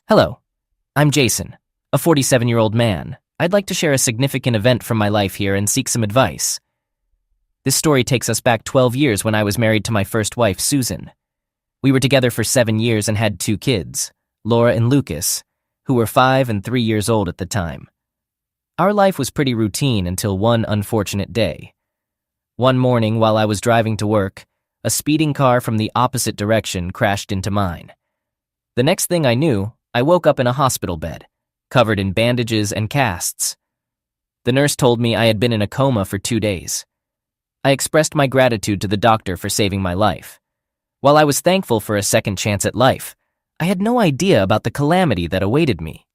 Hello, I'm Jason, a 47-year-old man. I'd like to share a significant event from my life here and seek some advice. This story takes us back 12 years when I was married to my first wife, Susan. We were together for 7 years and had 2 kids, Laura and Lucas, who were 5 and 3 years old at the time. Our life was pretty routine until one unfortunate day. One morning while I was driving to work, a speeding car from the opposite direction crashed into mine. The next thing I knew, I woke up in a hospital bed, covered in bandages and casts. The nurse told me I had been in a coma for 2 days. I expressed my gratitude to the doctor for saving my life. While I was thankful for a second chance at life, I had no idea about the calamity that awaited me.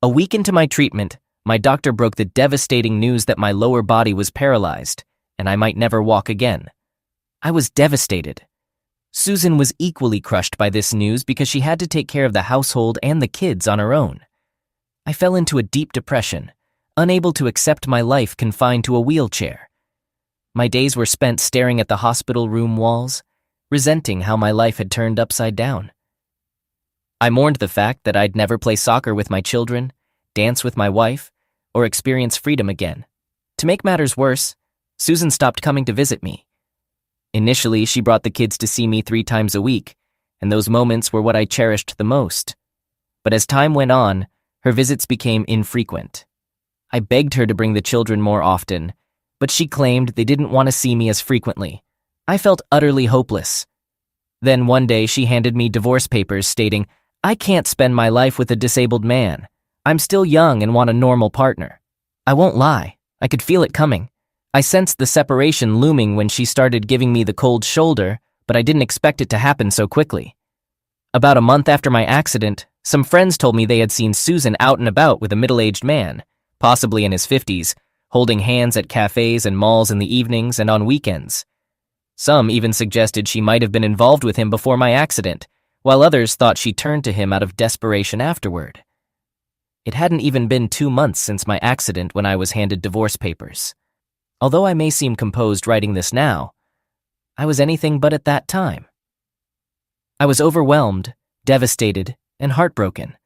A week into my treatment, my doctor broke the devastating news that my lower body was paralyzed, and I might never walk again. I was devastated. Susan was equally crushed by this news because she had to take care of the household and the kids on her own. I fell into a deep depression, unable to accept my life confined to a wheelchair. My days were spent staring at the hospital room walls, resenting how my life had turned upside down. I mourned the fact that I'd never play soccer with my children, dance with my wife, or experience freedom again. To make matters worse, Susan stopped coming to visit me. Initially, she brought the kids to see me 3 times a week, and those moments were what I cherished the most. But as time went on, her visits became infrequent. I begged her to bring the children more often, but she claimed they didn't want to see me as frequently. I felt utterly hopeless. Then one day she handed me divorce papers stating, "I can't spend my life with a disabled man. I'm still young and want a normal partner." I won't lie, I could feel it coming. I sensed the separation looming when she started giving me the cold shoulder, but I didn't expect it to happen so quickly. About a month after my accident, some friends told me they had seen Susan out and about with a middle-aged man, possibly in his 50s, holding hands at cafes and malls in the evenings and on weekends. Some even suggested she might have been involved with him before my accident, while others thought she turned to him out of desperation afterward. It hadn't even been 2 months since my accident when I was handed divorce papers. Although I may seem composed writing this now, I was anything but at that time. I was overwhelmed, devastated, and heartbroken.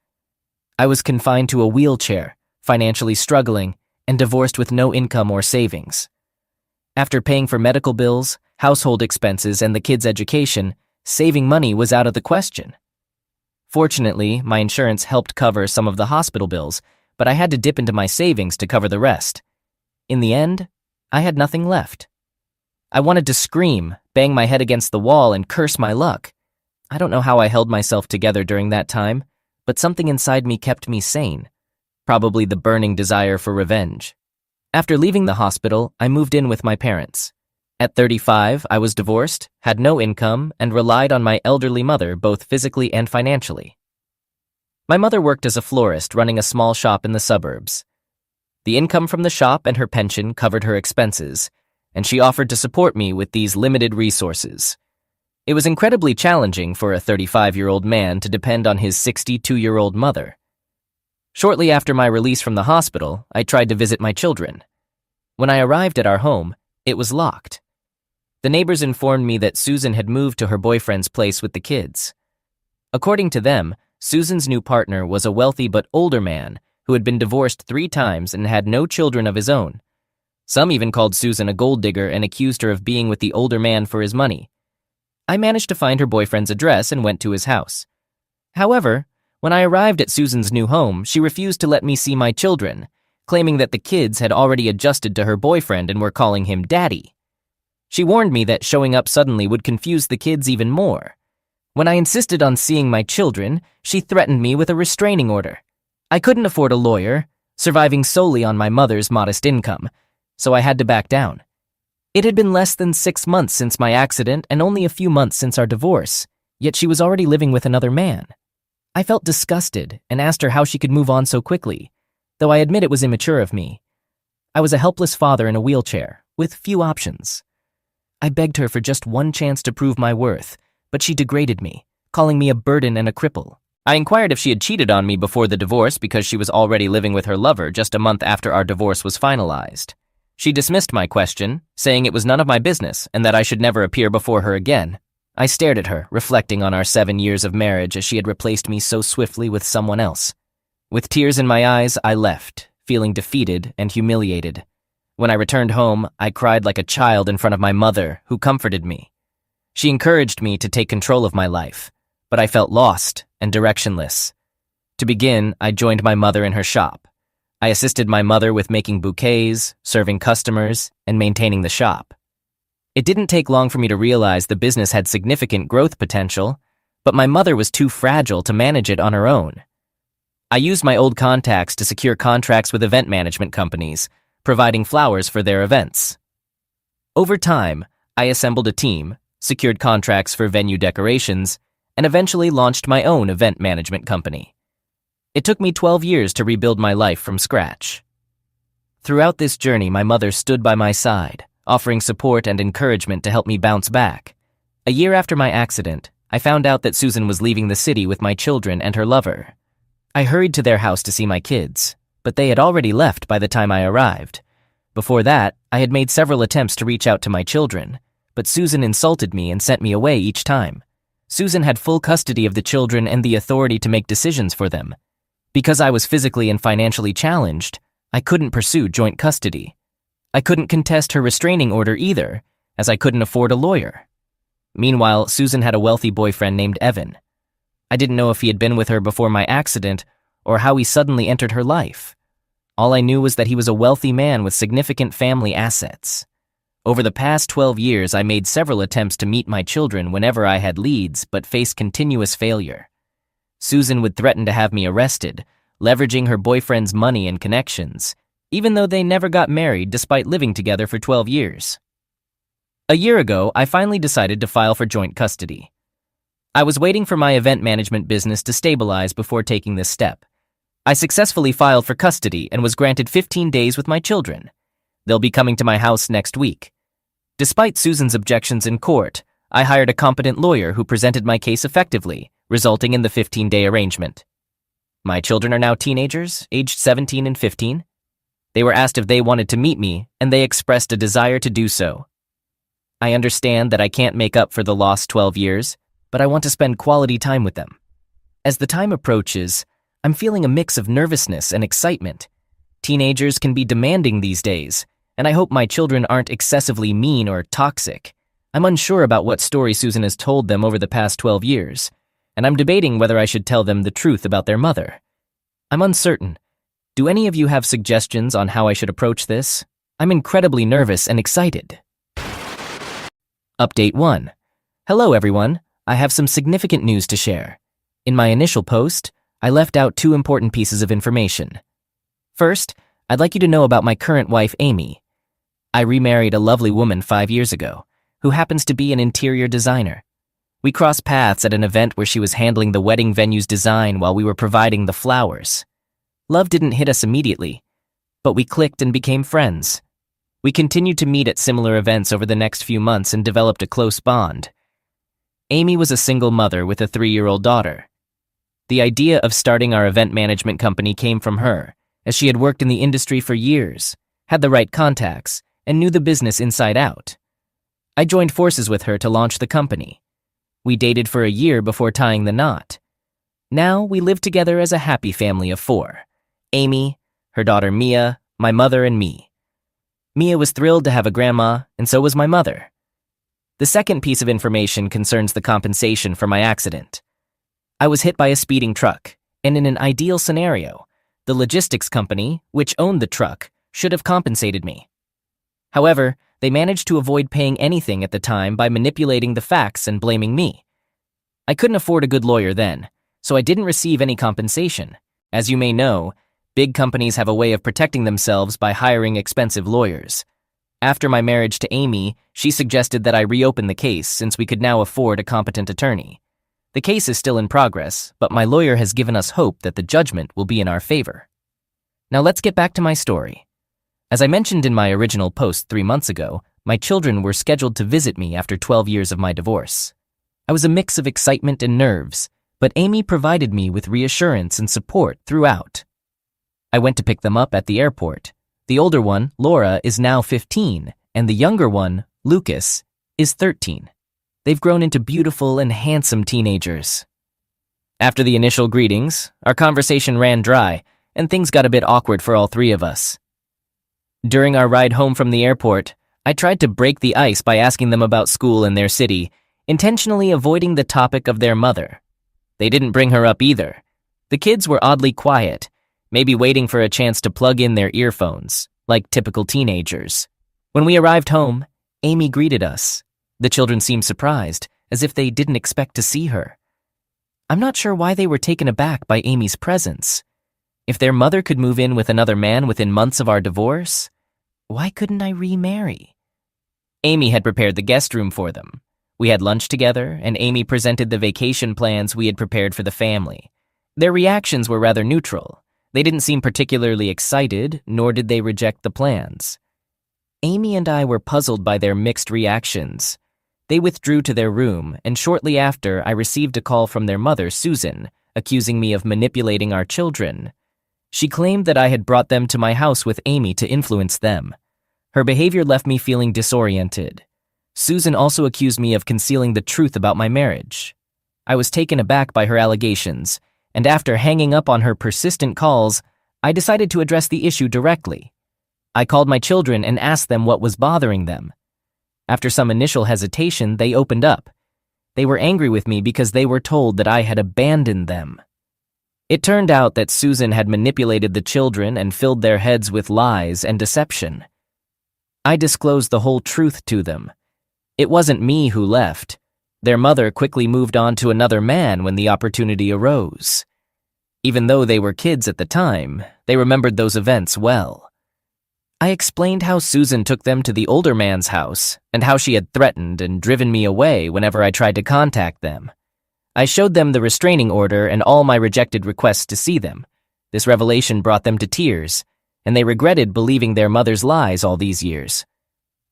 I was confined to a wheelchair, financially struggling, and divorced with no income or savings. After paying for medical bills, household expenses, and the kids' education, saving money was out of the question. Fortunately, my insurance helped cover some of the hospital bills, but I had to dip into my savings to cover the rest. In the end, I had nothing left. I wanted to scream, bang my head against the wall, and curse my luck. I don't know how I held myself together during that time, but something inside me kept me sane. Probably the burning desire for revenge. After leaving the hospital, I moved in with my parents. At 35, I was divorced, had no income, and relied on my elderly mother both physically and financially. My mother worked as a florist running a small shop in the suburbs. The income from the shop and her pension covered her expenses, and she offered to support me with these limited resources. It was incredibly challenging for a 35-year-old man to depend on his 62-year-old mother. Shortly after my release from the hospital, I tried to visit my children. When I arrived at our home, it was locked. The neighbors informed me that Susan had moved to her boyfriend's place with the kids. According to them, Susan's new partner was a wealthy but older man who had been divorced 3 times and had no children of his own. Some even called Susan a gold digger and accused her of being with the older man for his money. I managed to find her boyfriend's address and went to his house. However, when I arrived at Susan's new home, she refused to let me see my children, claiming that the kids had already adjusted to her boyfriend and were calling him daddy. She warned me that showing up suddenly would confuse the kids even more. When I insisted on seeing my children, she threatened me with a restraining order. I couldn't afford a lawyer, surviving solely on my mother's modest income, so I had to back down. It had been less than 6 months since my accident and only a few months since our divorce, yet she was already living with another man. I felt disgusted and asked her how she could move on so quickly, though I admit it was immature of me. I was a helpless father in a wheelchair, with few options. I begged her for just one chance to prove my worth, but she degraded me, calling me a burden and a cripple. I inquired if she had cheated on me before the divorce because she was already living with her lover just a month after our divorce was finalized. She dismissed my question, saying it was none of my business and that I should never appear before her again. I stared at her, reflecting on our 7 years of marriage as she had replaced me so swiftly with someone else. With tears in my eyes, I left, feeling defeated and humiliated. When I returned home, I cried like a child in front of my mother, who comforted me. She encouraged me to take control of my life, but I felt lost and directionless. To begin, I joined my mother in her shop. I assisted my mother with making bouquets, serving customers, and maintaining the shop. It didn't take long for me to realize the business had significant growth potential, but my mother was too fragile to manage it on her own. I used my old contacts to secure contracts with event management companies, providing flowers for their events. Over time, I assembled a team, secured contracts for venue decorations, and eventually launched my own event management company. It took me 12 years to rebuild my life from scratch. Throughout this journey, my mother stood by my side, offering support and encouragement to help me bounce back. A year after my accident, I found out that Susan was leaving the city with my children and her lover. I hurried to their house to see my kids, but they had already left by the time I arrived. Before that, I had made several attempts to reach out to my children, but Susan insulted me and sent me away each time. Susan had full custody of the children and the authority to make decisions for them. Because I was physically and financially challenged, I couldn't pursue joint custody. I couldn't contest her restraining order either, as I couldn't afford a lawyer. Meanwhile, Susan had a wealthy boyfriend named Evan. I didn't know if he had been with her before my accident or how he suddenly entered her life. All I knew was that he was a wealthy man with significant family assets. Over the past 12 years, I made several attempts to meet my children whenever I had leads, but faced continuous failure. Susan would threaten to have me arrested, leveraging her boyfriend's money and connections, even though they never got married despite living together for 12 years. A year ago, I finally decided to file for joint custody. I was waiting for my event management business to stabilize before taking this step. I successfully filed for custody and was granted 15 days with my children. They'll be coming to my house next week. Despite Susan's objections in court, I hired a competent lawyer who presented my case effectively, resulting in the 15-day arrangement. My children are now teenagers, aged 17 and 15. They were asked if they wanted to meet me, and they expressed a desire to do so. I understand that I can't make up for the lost 12 years, but I want to spend quality time with them. As the time approaches, I'm feeling a mix of nervousness and excitement. Teenagers can be demanding these days, and I hope my children aren't excessively mean or toxic. I'm unsure about what story Susan has told them over the past 12 years, and I'm debating whether I should tell them the truth about their mother. I'm uncertain. Do any of you have suggestions on how I should approach this? I'm incredibly nervous and excited. Update 1. Hello everyone, I have some significant news to share. In my initial post, I left out 2 important pieces of information. First, I'd like you to know about my current wife, Amy. I remarried a lovely woman 5 years ago, who happens to be an interior designer. We crossed paths at an event where she was handling the wedding venue's design while we were providing the flowers. Love didn't hit us immediately, but we clicked and became friends. We continued to meet at similar events over the next few months and developed a close bond. Amy was a single mother with a 3-year-old daughter. The idea of starting our event management company came from her, as she had worked in the industry for years, had the right contacts, and knew the business inside out. I joined forces with her to launch the company. We dated for a year before tying the knot. Now we live together as a happy family of 4. Amy, her daughter Mia, my mother, and me. Mia was thrilled to have a grandma, and so was my mother. The second piece of information concerns the compensation for my accident. I was hit by a speeding truck, and in an ideal scenario, the logistics company, which owned the truck, should have compensated me. However, they managed to avoid paying anything at the time by manipulating the facts and blaming me. I couldn't afford a good lawyer then, so I didn't receive any compensation. As you may know, big companies have a way of protecting themselves by hiring expensive lawyers. After my marriage to Amy, she suggested that I reopen the case since we could now afford a competent attorney. The case is still in progress, but my lawyer has given us hope that the judgment will be in our favor. Now let's get back to my story. As I mentioned in my original post 3 months ago, my children were scheduled to visit me after 12 years of my divorce. I was a mix of excitement and nerves, but Amy provided me with reassurance and support throughout. I went to pick them up at the airport. The older one, Laura, is now 15, and the younger one, Lucas, is 13. They've grown into beautiful and handsome teenagers. After the initial greetings, our conversation ran dry, and things got a bit awkward for all three of us. During our ride home from the airport, I tried to break the ice by asking them about school in their city, intentionally avoiding the topic of their mother. They didn't bring her up either. The kids were oddly quiet, maybe waiting for a chance to plug in their earphones, like typical teenagers. When we arrived home, Amy greeted us. The children seemed surprised, as if they didn't expect to see her. I'm not sure why they were taken aback by Amy's presence. If their mother could move in with another man within months of our divorce, why couldn't I remarry? Amy had prepared the guest room for them. We had lunch together, and Amy presented the vacation plans we had prepared for the family. Their reactions were rather neutral. They didn't seem particularly excited, nor did they reject the plans. Amy and I were puzzled by their mixed reactions. They withdrew to their room, and shortly after, I received a call from their mother, Susan, accusing me of manipulating our children. She claimed that I had brought them to my house with Amy to influence them. Her behavior left me feeling disoriented. Susan also accused me of concealing the truth about my marriage. I was taken aback by her allegations, and after hanging up on her persistent calls, I decided to address the issue directly. I called my children and asked them what was bothering them. After some initial hesitation, they opened up. They were angry with me because they were told that I had abandoned them. It turned out that Susan had manipulated the children and filled their heads with lies and deception. I disclosed the whole truth to them. It wasn't me who left. Their mother quickly moved on to another man when the opportunity arose. Even though they were kids at the time, they remembered those events well. I explained how Susan took them to the older man's house and how she had threatened and driven me away whenever I tried to contact them. I showed them the restraining order and all my rejected requests to see them. This revelation brought them to tears, and they regretted believing their mother's lies all these years.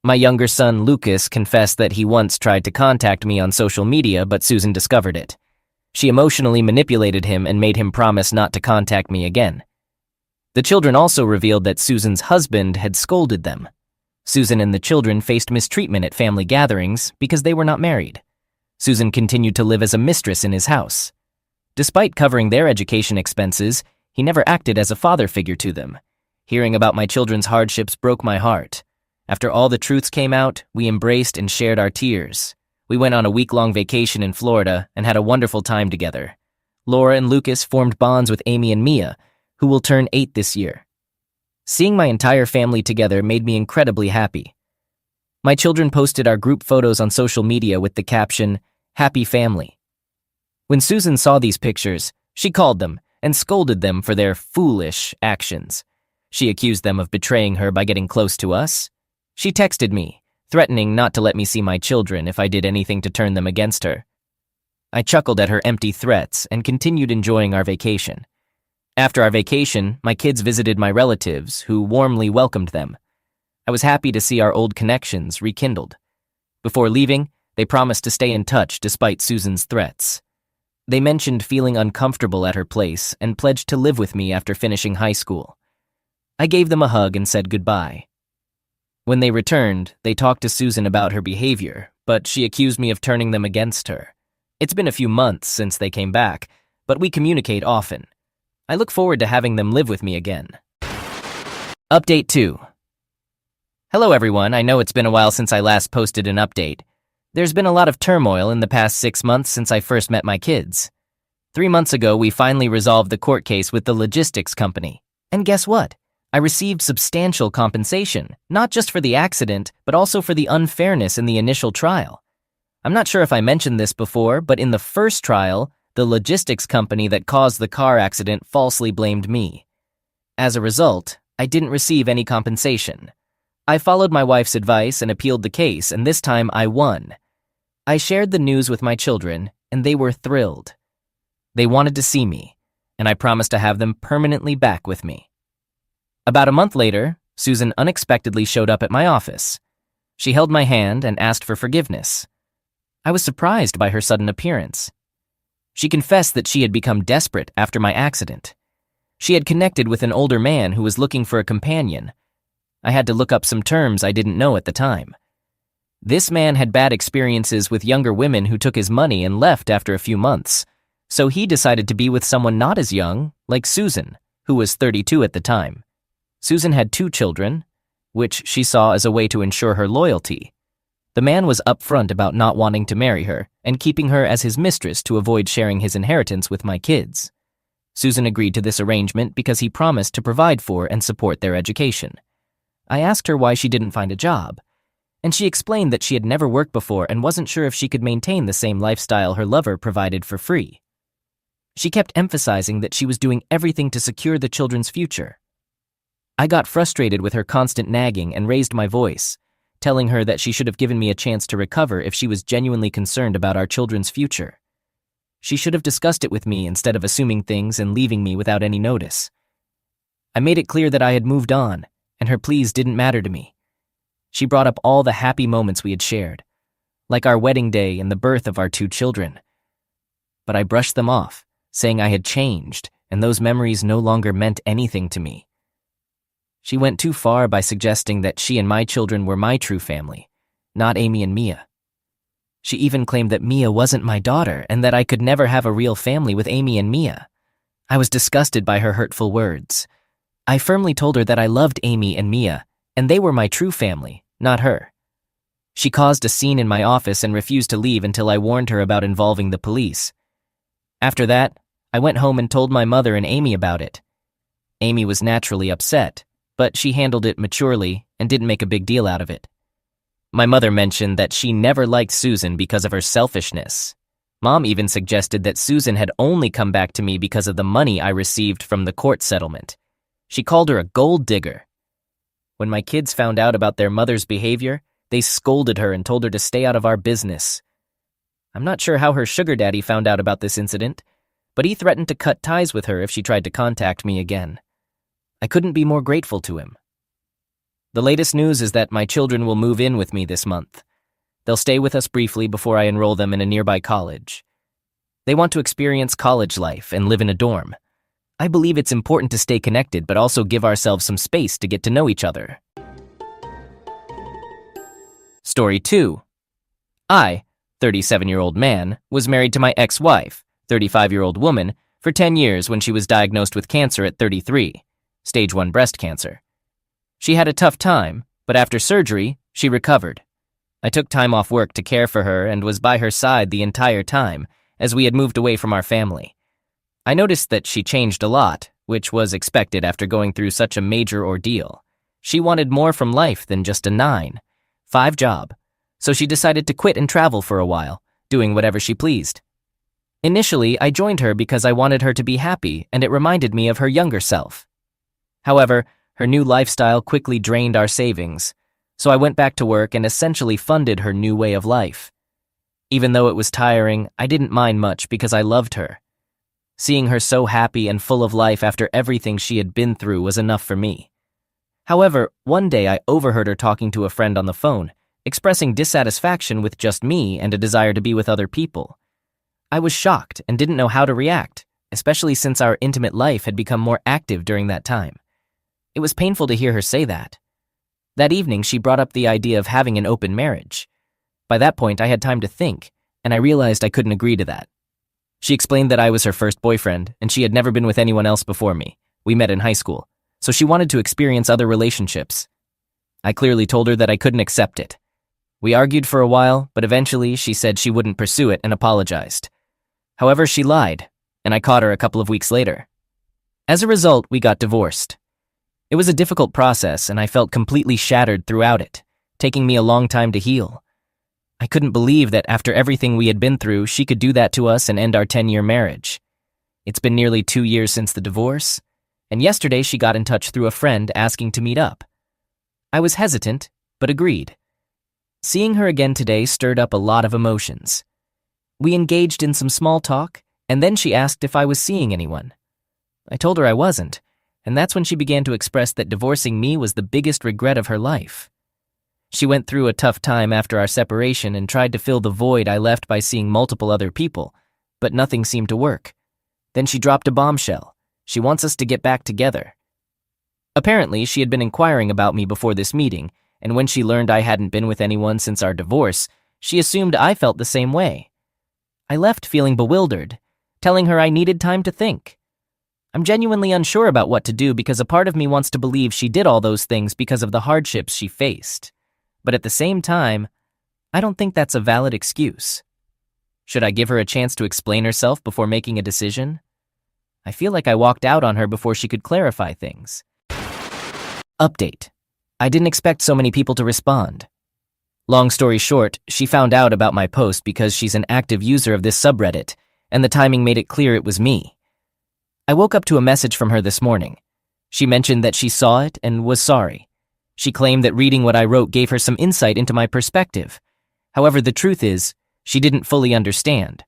My younger son, Lucas, confessed that he once tried to contact me on social media, but Susan discovered it. She emotionally manipulated him and made him promise not to contact me again. The children also revealed that Susan's husband had scolded them. Susan and the children faced mistreatment at family gatherings because they were not married. Susan continued to live as a mistress in his house. Despite covering their education expenses, he never acted as a father figure to them. Hearing about my children's hardships broke my heart. After all the truths came out, we embraced and shared our tears. We went on a week-long vacation in Florida and had a wonderful time together. Laura and Lucas formed bonds with Amy and Mia, who will turn 8 this year. Seeing my entire family together made me incredibly happy. My children posted our group photos on social media with the caption, "Happy Family." When Susan saw these pictures, she called them and scolded them for their foolish actions. She accused them of betraying her by getting close to us. She texted me, threatening not to let me see my children if I did anything to turn them against her. I chuckled at her empty threats and continued enjoying our vacation. After our vacation, my kids visited my relatives, who warmly welcomed them. I was happy to see our old connections rekindled. Before leaving, they promised to stay in touch despite Susan's threats. They mentioned feeling uncomfortable at her place and pledged to live with me after finishing high school. I gave them a hug and said goodbye. When they returned, they talked to Susan about her behavior, but she accused me of turning them against her. It's been a few months since they came back, but we communicate often. I look forward to having them live with me again. Update 2. Hello everyone, I know it's been a while since I last posted an update. There's been a lot of turmoil in the past 6 months since I first met my kids. 3 months ago, we finally resolved the court case with the logistics company. And guess what? I received substantial compensation, not just for the accident, but also for the unfairness in the initial trial. I'm not sure if I mentioned this before, but in the first trial, the logistics company that caused the car accident falsely blamed me. As a result, I didn't receive any compensation. I followed my wife's advice and appealed the case, and this time I won. I shared the news with my children, and they were thrilled. They wanted to see me, and I promised to have them permanently back with me. About a month later, Susan unexpectedly showed up at my office. She held my hand and asked for forgiveness. I was surprised by her sudden appearance. She confessed that she had become desperate after my accident. She had connected with an older man who was looking for a companion. I had to look up some terms I didn't know at the time. This man had bad experiences with younger women who took his money and left after a few months, so he decided to be with someone not as young, like Susan, who was 32 at the time. Susan had 2 children, which she saw as a way to ensure her loyalty. The man was upfront about not wanting to marry her and keeping her as his mistress to avoid sharing his inheritance with my kids. Susan agreed to this arrangement because he promised to provide for and support their education. I asked her why she didn't find a job, and she explained that she had never worked before and wasn't sure if she could maintain the same lifestyle her lover provided for free. She kept emphasizing that she was doing everything to secure the children's future. I got frustrated with her constant nagging and raised my voice, telling her that she should have given me a chance to recover if she was genuinely concerned about our children's future. She should have discussed it with me instead of assuming things and leaving me without any notice. I made it clear that I had moved on, and her pleas didn't matter to me. She brought up all the happy moments we had shared, like our wedding day and the birth of our 2 children. But I brushed them off, saying I had changed, and those memories no longer meant anything to me. She went too far by suggesting that she and my children were my true family, not Amy and Mia. She even claimed that Mia wasn't my daughter and that I could never have a real family with Amy and Mia. I was disgusted by her hurtful words. I firmly told her that I loved Amy and Mia, and they were my true family, not her. She caused a scene in my office and refused to leave until I warned her about involving the police. After that, I went home and told my mother and Amy about it. Amy was naturally upset, but she handled it maturely and didn't make a big deal out of it. My mother mentioned that she never liked Susan because of her selfishness. Mom even suggested that Susan had only come back to me because of the money I received from the court settlement. She called her a gold digger. When my kids found out about their mother's behavior, they scolded her and told her to stay out of our business. I'm not sure how her sugar daddy found out about this incident, but he threatened to cut ties with her if she tried to contact me again. I couldn't be more grateful to him. The latest news is that my children will move in with me this month. They'll stay with us briefly before I enroll them in a nearby college. They want to experience college life and live in a dorm. I believe it's important to stay connected but also give ourselves some space to get to know each other. Story 2. I, 37-year-old man, was married to my ex-wife, 35-year-old woman, for 10 years when she was diagnosed with cancer at 33, stage 1 breast cancer. She had a tough time, but after surgery, she recovered. I took time off work to care for her and was by her side the entire time, as we had moved away from our family. I noticed that she changed a lot, which was expected after going through such a major ordeal. She wanted more from life than just a 9-5 job, so she decided to quit and travel for a while, doing whatever she pleased. Initially, I joined her because I wanted her to be happy and it reminded me of her younger self. However, her new lifestyle quickly drained our savings, so I went back to work and essentially funded her new way of life. Even though it was tiring, I didn't mind much because I loved her. Seeing her so happy and full of life after everything she had been through was enough for me. However, one day I overheard her talking to a friend on the phone, expressing dissatisfaction with just me and a desire to be with other people. I was shocked and didn't know how to react, especially since our intimate life had become more active during that time. It was painful to hear her say that. That evening, she brought up the idea of having an open marriage. By that point, I had time to think, and I realized I couldn't agree to that. She explained that I was her first boyfriend, and she had never been with anyone else before me. We met in high school, so she wanted to experience other relationships. I clearly told her that I couldn't accept it. We argued for a while, but eventually she said she wouldn't pursue it and apologized. However, she lied, and I caught her a couple of weeks later. As a result, we got divorced. It was a difficult process, and I felt completely shattered throughout it, taking me a long time to heal. I couldn't believe that after everything we had been through, she could do that to us and end our 10-year marriage. It's been nearly 2 years since the divorce, and yesterday she got in touch through a friend asking to meet up. I was hesitant, but agreed. Seeing her again today stirred up a lot of emotions. We engaged in some small talk, and then she asked if I was seeing anyone. I told her I wasn't, and that's when she began to express that divorcing me was the biggest regret of her life. She went through a tough time after our separation and tried to fill the void I left by seeing multiple other people, but nothing seemed to work. Then she dropped a bombshell. She wants us to get back together. Apparently, she had been inquiring about me before this meeting, and when she learned I hadn't been with anyone since our divorce, she assumed I felt the same way. I left feeling bewildered, telling her I needed time to think. I'm genuinely unsure about what to do because a part of me wants to believe she did all those things because of the hardships she faced. But at the same time, I don't think that's a valid excuse. Should I give her a chance to explain herself before making a decision? I feel like I walked out on her before she could clarify things. Update. I didn't expect so many people to respond. Long story short, she found out about my post because she's an active user of this subreddit, and the timing made it clear it was me. I woke up to a message from her this morning. She mentioned that she saw it and was sorry. She claimed that reading what I wrote gave her some insight into my perspective. However, the truth is, she didn't fully understand.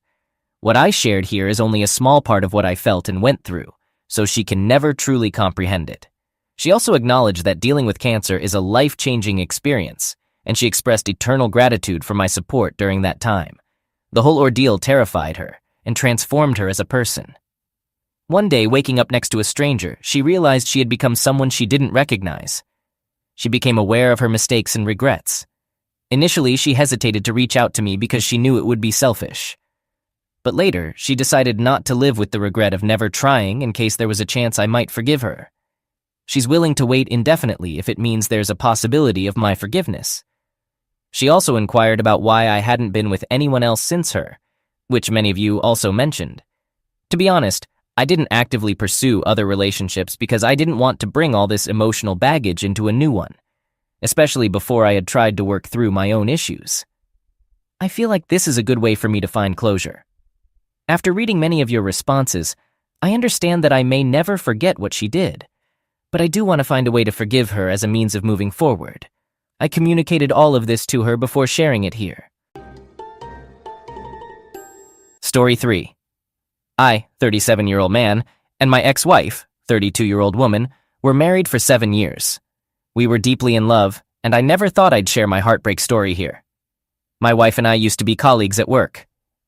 What I shared here is only a small part of what I felt and went through, so she can never truly comprehend it. She also acknowledged that dealing with cancer is a life-changing experience, and she expressed eternal gratitude for my support during that time. The whole ordeal terrified her and transformed her as a person. One day, waking up next to a stranger, she realized she had become someone she didn't recognize. She became aware of her mistakes and regrets. Initially, she hesitated to reach out to me because she knew it would be selfish. But later, she decided not to live with the regret of never trying in case there was a chance I might forgive her. She's willing to wait indefinitely if it means there's a possibility of my forgiveness. She also inquired about why I hadn't been with anyone else since her, which many of you also mentioned. To be honest, I didn't actively pursue other relationships because I didn't want to bring all this emotional baggage into a new one, especially before I had tried to work through my own issues. I feel like this is a good way for me to find closure. After reading many of your responses, I understand that I may never forget what she did, but I do want to find a way to forgive her as a means of moving forward. I communicated all of this to her before sharing it here. Story 3. I, 37-year-old man, and my ex-wife, 32-year-old woman, were married for 7 years. We were deeply in love, and I never thought I'd share my heartbreak story here. My wife and I used to be colleagues at work.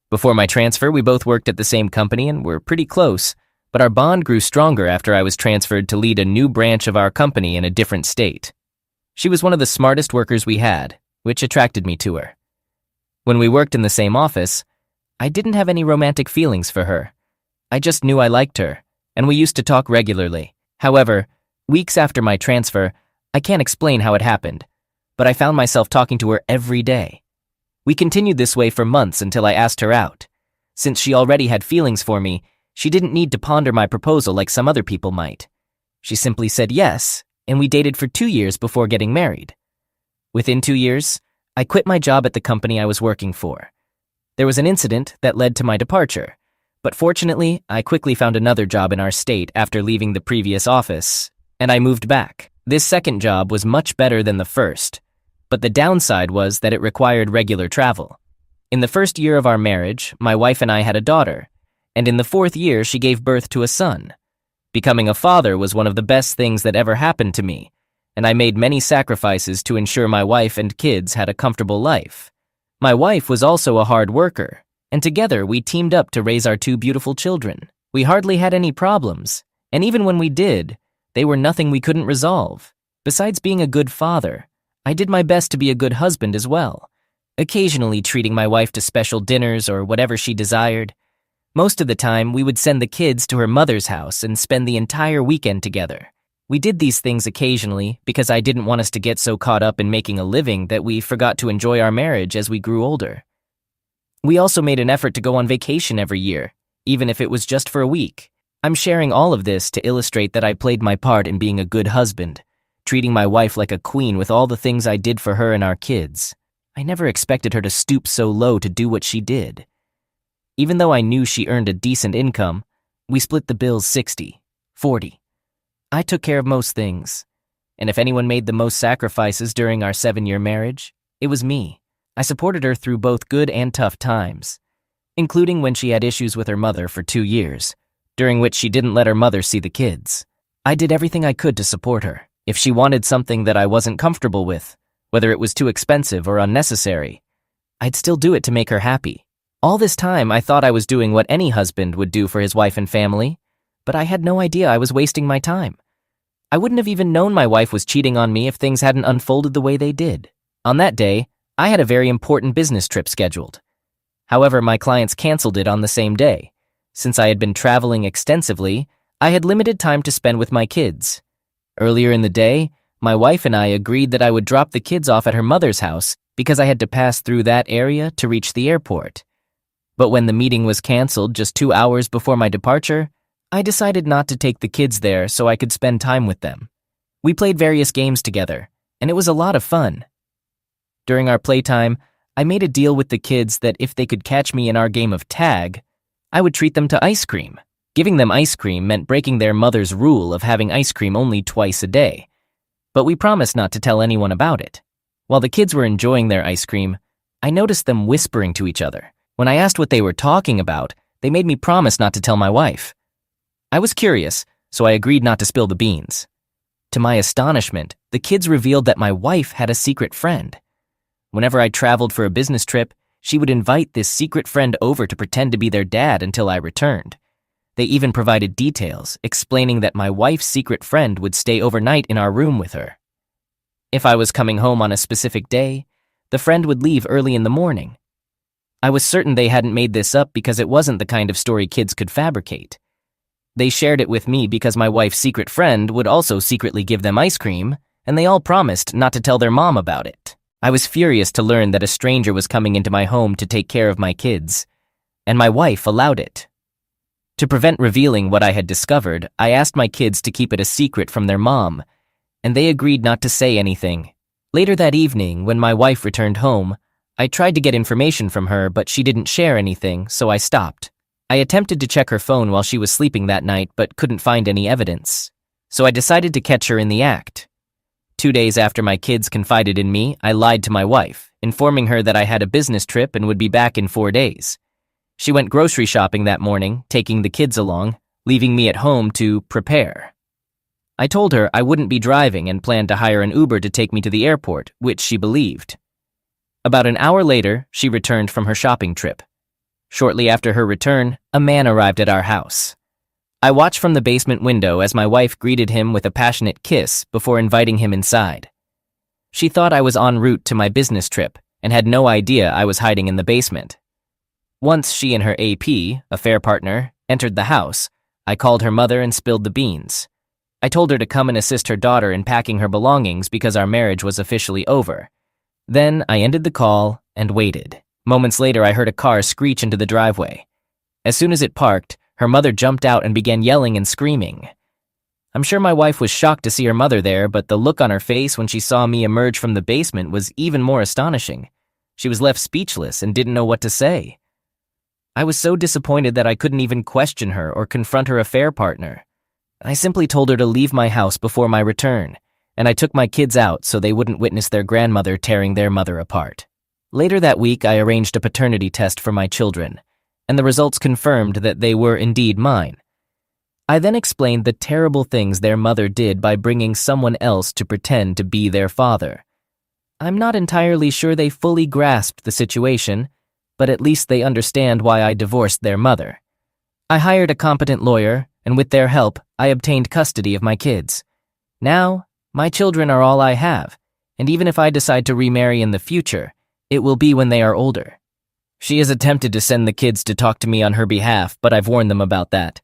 Before my transfer, we both worked at the same company and were pretty close, but our bond grew stronger after I was transferred to lead a new branch of our company in a different state. She was one of the smartest workers we had, which attracted me to her. When we worked in the same office, I didn't have any romantic feelings for her. I just knew I liked her, and we used to talk regularly. However, weeks after my transfer, I can't explain how it happened, but I found myself talking to her every day. We continued this way for months until I asked her out. Since she already had feelings for me, she didn't need to ponder my proposal like some other people might. She simply said yes, and we dated for 2 years before getting married. Within 2 years, I quit my job at the company I was working for. There was an incident that led to my departure, but fortunately, I quickly found another job in our state after leaving the previous office, and I moved back. This second job was much better than the first, but the downside was that it required regular travel. In the first year of our marriage, my wife and I had a daughter, and in the 4th year, she gave birth to a son. Becoming a father was one of the best things that ever happened to me, and I made many sacrifices to ensure my wife and kids had a comfortable life. My wife was also a hard worker, and together we teamed up to raise our 2 beautiful children. We hardly had any problems, and even when we did, they were nothing we couldn't resolve. Besides being a good father, I did my best to be a good husband as well, occasionally treating my wife to special dinners or whatever she desired. Most of the time, we would send the kids to her mother's house and spend the entire weekend together. We did these things occasionally because I didn't want us to get so caught up in making a living that we forgot to enjoy our marriage as we grew older. We also made an effort to go on vacation every year, even if it was just for a week. I'm sharing all of this to illustrate that I played my part in being a good husband, treating my wife like a queen with all the things I did for her and our kids. I never expected her to stoop so low to do what she did. Even though I knew she earned a decent income, we split the bills 60-40. I took care of most things, and if anyone made the most sacrifices during our 7-year marriage, it was me. I supported her through both good and tough times, including when she had issues with her mother for 2 years, during which she didn't let her mother see the kids. I did everything I could to support her. If she wanted something that I wasn't comfortable with, whether it was too expensive or unnecessary, I'd still do it to make her happy. All this time, I thought I was doing what any husband would do for his wife and family, but I had no idea I was wasting my time. I I wouldn't have even known my wife was cheating on me if things hadn't unfolded the way they did. On that day, I had a very important business trip scheduled. However, my clients canceled it on the same day. Since I had been traveling extensively, I had limited time to spend with my kids. Earlier in the day, my wife and I agreed that I would drop the kids off at her mother's house because I had to pass through that area to reach the airport. But when the meeting was canceled just 2 hours before my departure, I decided not to take the kids there so I could spend time with them. We played various games together, and it was a lot of fun. During our playtime, I made a deal with the kids that if they could catch me in our game of tag, I would treat them to ice cream. Giving them ice cream meant breaking their mother's rule of having ice cream only twice a day. But we promised not to tell anyone about it. While the kids were enjoying their ice cream, I noticed them whispering to each other. When I asked what they were talking about, they made me promise not to tell my wife. I was curious, so I agreed not to spill the beans. To my astonishment, the kids revealed that my wife had a secret friend. Whenever I traveled for a business trip, she would invite this secret friend over to pretend to be their dad until I returned. They even provided details, explaining that my wife's secret friend would stay overnight in our room with her. If I was coming home on a specific day, the friend would leave early in the morning. I was certain they hadn't made this up because it wasn't the kind of story kids could fabricate. They shared it with me because my wife's secret friend would also secretly give them ice cream, and they all promised not to tell their mom about it. I was furious to learn that a stranger was coming into my home to take care of my kids, and my wife allowed it. To prevent revealing what I had discovered, I asked my kids to keep it a secret from their mom, and they agreed not to say anything. Later that evening, when my wife returned home, I tried to get information from her, but she didn't share anything, so I stopped. I attempted to check her phone while she was sleeping that night, but couldn't find any evidence. So I decided to catch her in the act. 2 days after my kids confided in me, I lied to my wife, informing her that I had a business trip and would be back in 4 days. She went grocery shopping that morning, taking the kids along, leaving me at home to prepare. I told her I wouldn't be driving and planned to hire an Uber to take me to the airport, which she believed. About an hour later, she returned from her shopping trip. Shortly after her return, a man arrived at our house. I watched from the basement window as my wife greeted him with a passionate kiss before inviting him inside. She thought I was en route to my business trip and had no idea I was hiding in the basement. Once she and her AP, affair partner, entered the house, I called her mother and spilled the beans. I told her to come and assist her daughter in packing her belongings because our marriage was officially over. Then I ended the call and waited. Moments later, I heard a car screech into the driveway. As soon as it parked, her mother jumped out and began yelling and screaming. I'm sure my wife was shocked to see her mother there, but the look on her face when she saw me emerge from the basement was even more astonishing. She was left speechless and didn't know what to say. I was so disappointed that I couldn't even question her or confront her affair partner. I simply told her to leave my house before my return, and I took my kids out so they wouldn't witness their grandmother tearing their mother apart. Later that week, I arranged a paternity test for my children, and the results confirmed that they were indeed mine. I then explained the terrible things their mother did by bringing someone else to pretend to be their father. I'm not entirely sure they fully grasped the situation, but at least they understand why I divorced their mother. I hired a competent lawyer, and with their help, I obtained custody of my kids. Now, my children are all I have, and even if I decide to remarry in the future, it will be when they are older. She has attempted to send the kids to talk to me on her behalf, but I've warned them about that.